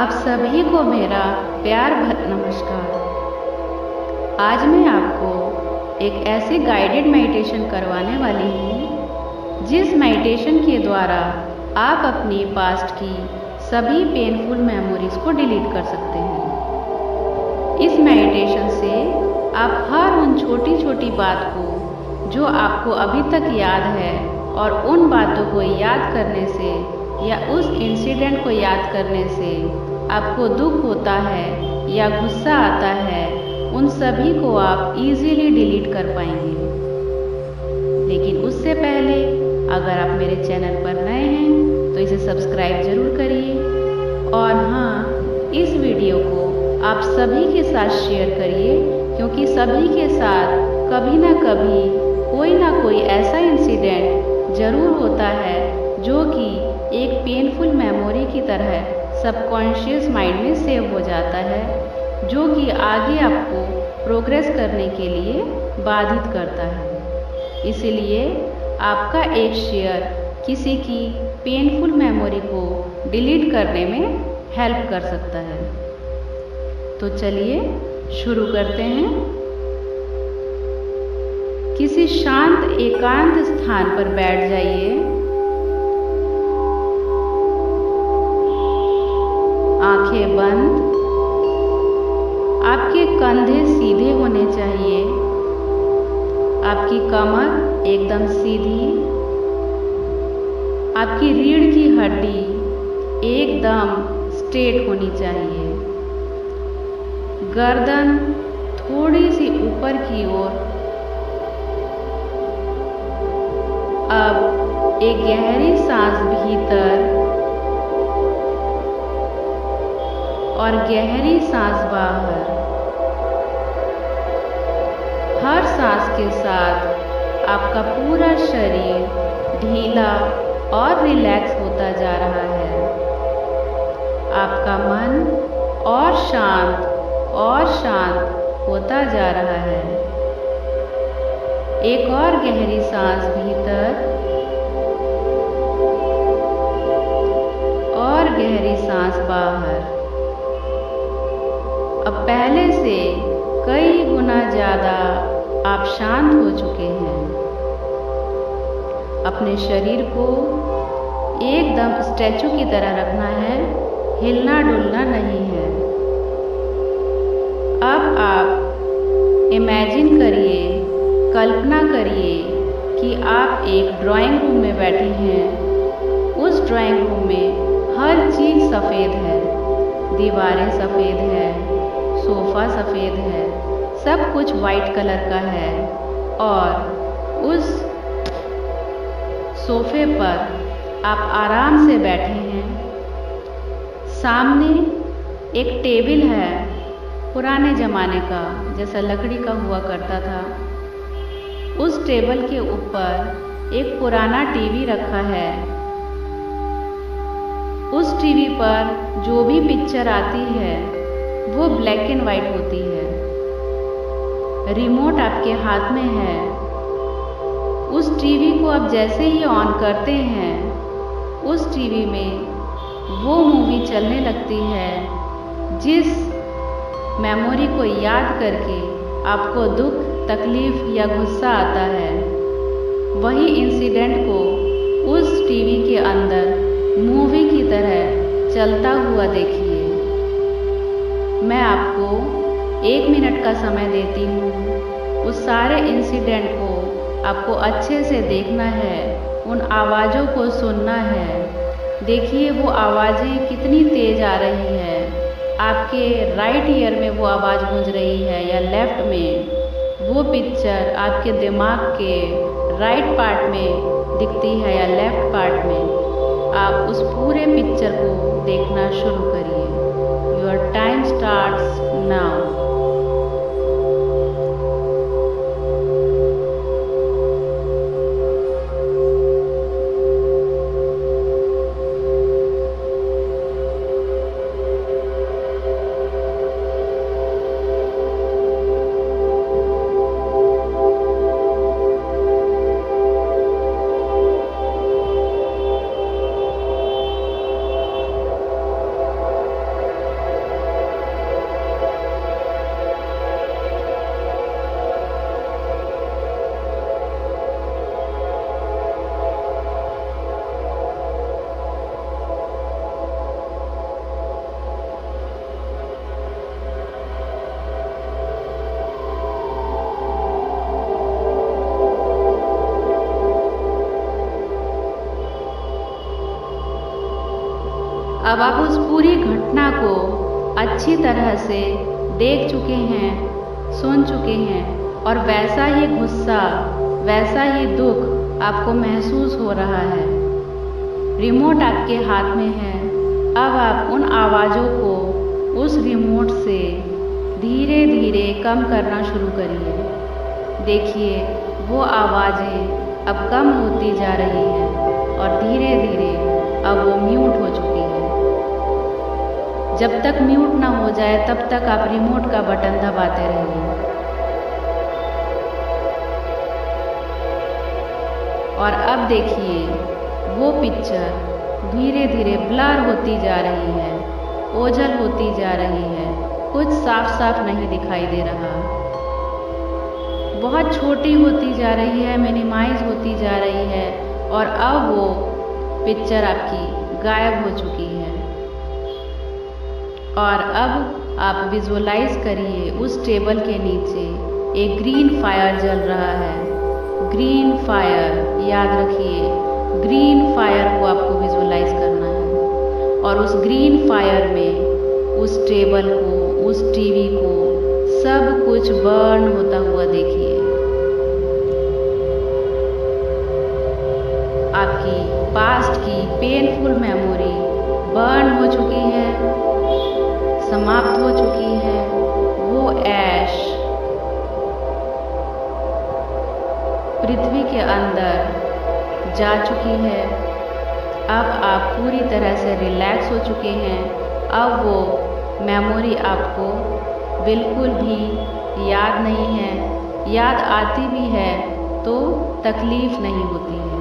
आप सभी को मेरा प्यार भरा नमस्कार। आज मैं आपको एक ऐसे गाइडेड मेडिटेशन करवाने वाली हूँ जिस मेडिटेशन के द्वारा आप अपनी पास्ट की सभी पेनफुल मेमोरीज को डिलीट कर सकते हैं। इस मेडिटेशन से आप हर उन छोटी छोटी बात को जो आपको अभी तक याद है और उन बातों को याद करने से या उस इंसिडेंट को याद करने से आपको दुख होता है या गुस्सा आता है, उन सभी को आप इजीली डिलीट कर पाएंगे। लेकिन उससे पहले अगर आप मेरे चैनल पर नए हैं तो इसे सब्सक्राइब जरूर करिए और हाँ, इस वीडियो को आप सभी के साथ शेयर करिए, क्योंकि सभी के साथ कभी ना कभी कोई ना कोई ऐसा इंसिडेंट ज़रूर होता है जो कि एक पेनफुल मेमोरी की तरह सबकॉन्शियस माइंड में सेव हो जाता है, जो कि आगे आपको प्रोग्रेस करने के लिए बाधित करता है। इसलिए आपका एक शेयर किसी की पेनफुल मेमोरी को डिलीट करने में हेल्प कर सकता है। तो चलिए शुरू करते हैं। किसी शांत एकांत स्थान पर बैठ जाइए। आंखें बंद। आपके कंधे सीधे होने चाहिए। आपकी कमर एकदम सीधी। आपकी रीढ़ की हड्डी एकदम स्ट्रेट होनी चाहिए। गर्दन थोड़ी सी ऊपर की ओर। अब एक गहरी सांस भीतर और गहरी सांस बाहर। हर सांस के साथ आपका पूरा शरीर ढीला और रिलैक्स होता जा रहा है। आपका मन और शांत होता जा रहा है। एक और गहरी सांस भीतर और गहरी सांस बाहर। अब पहले से कई गुना ज़्यादा आप शांत हो चुके हैं। अपने शरीर को एकदम स्टैचू की तरह रखना है, हिलना डुलना नहीं है। अब आप इमेजिन करिए, कल्पना करिए कि आप एक ड्राइंग रूम में बैठे हैं। उस ड्राइंग रूम में हर चीज़ सफ़ेद है। दीवारें सफ़ेद है, सोफ़ा सफ़ेद है, सब कुछ वाइट कलर का है और उस सोफ़े पर आप आराम से बैठे हैं। सामने एक टेबल है, पुराने ज़माने का, जैसा लकड़ी का हुआ करता था। उस टेबल के ऊपर एक पुराना टीवी रखा है। उस टीवी पर जो भी पिक्चर आती है वो ब्लैक एंड वाइट होती है। रिमोट आपके हाथ में है। उस टीवी को आप जैसे ही ऑन करते हैं, उस टीवी में वो मूवी चलने लगती है जिस मेमोरी को याद करके आपको दुख, तकलीफ या गुस्सा आता है। वही इंसिडेंट को उस टीवी के अंदर मूवी की तरह चलता हुआ देखिए। मैं आपको 1 मिनट का समय देती हूँ। उस सारे इंसिडेंट को आपको अच्छे से देखना है, उन आवाज़ों को सुनना है। देखिए वो आवाज़ें कितनी तेज़ आ रही है। आपके राइट ईयर में वो आवाज़ गूंज रही है या लेफ्ट में। वो पिक्चर आपके दिमाग के राइट पार्ट में दिखती है या लेफ्ट पार्ट में। आप उस पूरे पिक्चर को देखना शुरू करिए। Your time starts now. अब आप उस पूरी घटना को अच्छी तरह से देख चुके हैं, सुन चुके हैं और वैसा ही गुस्सा, वैसा ही दुख आपको महसूस हो रहा है। रिमोट आपके हाथ में है। अब आप उन आवाज़ों को उस रिमोट से धीरे धीरे कम करना शुरू करिए। देखिए वो आवाज़ें अब कम होती जा रही हैं और धीरे धीरे अब वो म्यूट हो चुकी है। जब तक म्यूट ना हो जाए तब तक आप रिमोट का बटन दबाते रहिए। और अब देखिए वो पिक्चर धीरे धीरे ब्लर होती जा रही है, ओझल होती जा रही है, कुछ साफ साफ नहीं दिखाई दे रहा, बहुत छोटी होती जा रही है, मिनिमाइज होती जा रही है और अब वो पिक्चर आपकी गायब हो चुकी है। और अब आप विजुअलाइज करिए उस टेबल के नीचे एक ग्रीन फायर जल रहा है। ग्रीन फायर, याद रखिए, ग्रीन फायर को आपको विजुअलाइज करना है। और उस ग्रीन फायर में उस टेबल को, उस टीवी को, सब कुछ बर्न होता हुआ देखिए। आपकी पास्ट की पेनफुल मेमोरी बर्न हो चुकी है, समाप्त हो चुकी है। वो ऐश पृथ्वी के अंदर जा चुकी है। अब आप पूरी तरह से रिलैक्स हो चुके हैं। अब वो मेमोरी आपको बिल्कुल भी याद नहीं है, याद आती भी है तो तकलीफ नहीं होती है।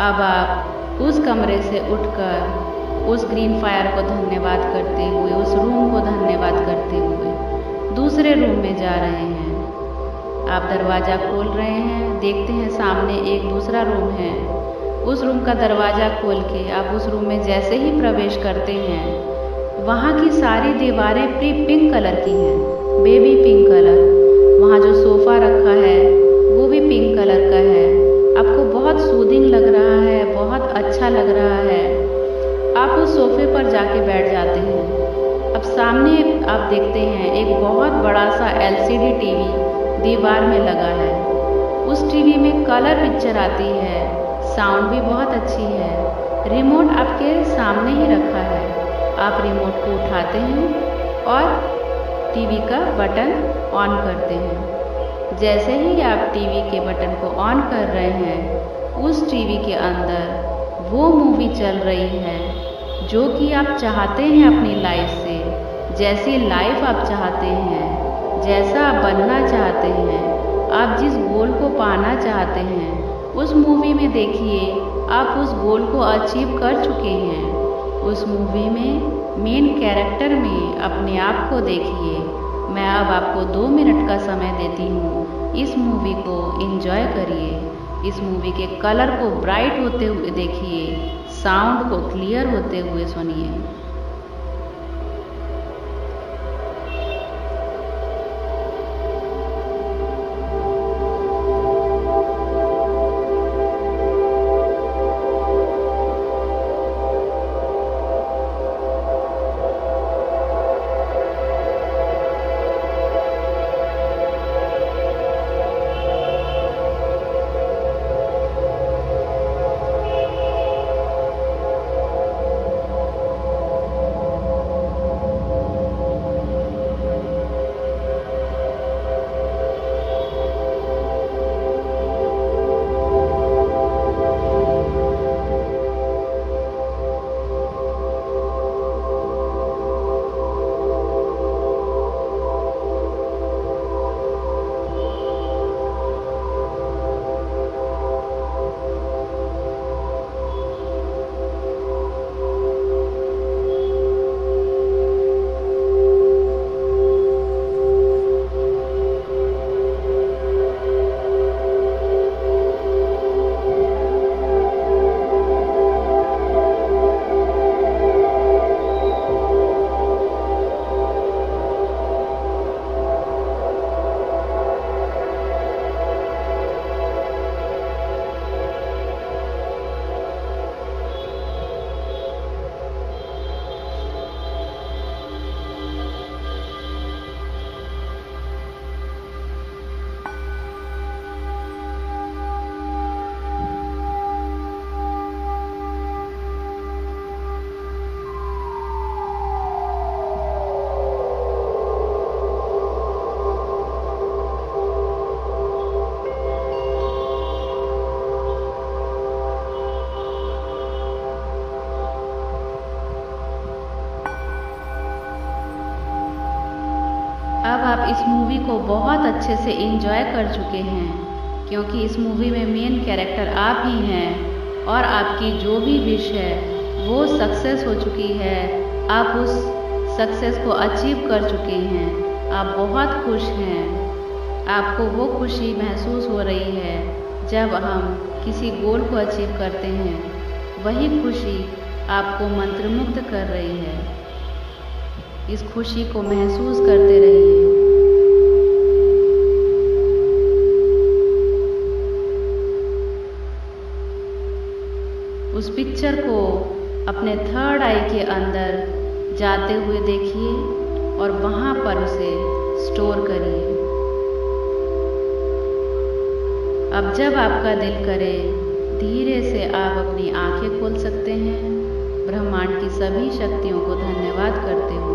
अब आप उस कमरे से उठकर उस ग्रीन फायर को धन्यवाद करते हुए, उस रूम को धन्यवाद करते हुए दूसरे रूम में जा रहे हैं। आप दरवाज़ा खोल रहे हैं, देखते हैं सामने एक दूसरा रूम है। उस रूम का दरवाज़ा खोल के आप उस रूम में जैसे ही प्रवेश करते हैं, वहाँ की सारी दीवारें पिंक कलर की हैं, बेबी पिंक कलर। वहाँ जो सोफ़ा रखा है वो भी पिंक कलर का है। आपको बहुत सूदिंग लग रहा है, बहुत अच्छा लग रहा है। आप उस सोफ़े पर जाके बैठ जाते हैं। अब सामने आप देखते हैं एक बहुत बड़ा सा LCD टीवी दीवार में लगा है। उस टीवी में कलर पिक्चर आती है, साउंड भी बहुत अच्छी है। रिमोट आपके सामने ही रखा है। आप रिमोट को उठाते हैं और टीवी का बटन ऑन करते हैं। जैसे ही आप टीवी के बटन को ऑन कर रहे हैं, उस टीवी के अंदर वो मूवी चल रही है जो कि आप चाहते हैं अपनी लाइफ से, जैसी लाइफ आप चाहते हैं, जैसा आप बनना चाहते हैं, आप जिस गोल को पाना चाहते हैं, उस मूवी में देखिए आप उस गोल को अचीव कर चुके हैं। उस मूवी में मेन कैरेक्टर में अपने आप को देखिए। मैं अब आपको 2 मिनट का समय देती हूँ। इस मूवी को एंजॉय करिए। इस मूवी के कलर को ब्राइट होते हुए देखिए, साउंड को क्लियर होते हुए सुनिए। अब आप इस मूवी को बहुत अच्छे से एंजॉय कर चुके हैं, क्योंकि इस मूवी में मेन कैरेक्टर आप ही हैं और आपकी जो भी विश है वो सक्सेस हो चुकी है। आप उस सक्सेस को अचीव कर चुके हैं। आप बहुत खुश हैं। आपको वो खुशी महसूस हो रही है जब हम किसी गोल को अचीव करते हैं। वही खुशी आपको मंत्रमुग्ध कर रही है। इस खुशी को महसूस करते रहिए। उस पिक्चर को अपने थर्ड आई के अंदर जाते हुए देखिए और वहाँ पर उसे स्टोर करिए। अब जब आपका दिल करे, धीरे से आप अपनी आंखें खोल सकते हैं, ब्रह्मांड की सभी शक्तियों को धन्यवाद करते हुए।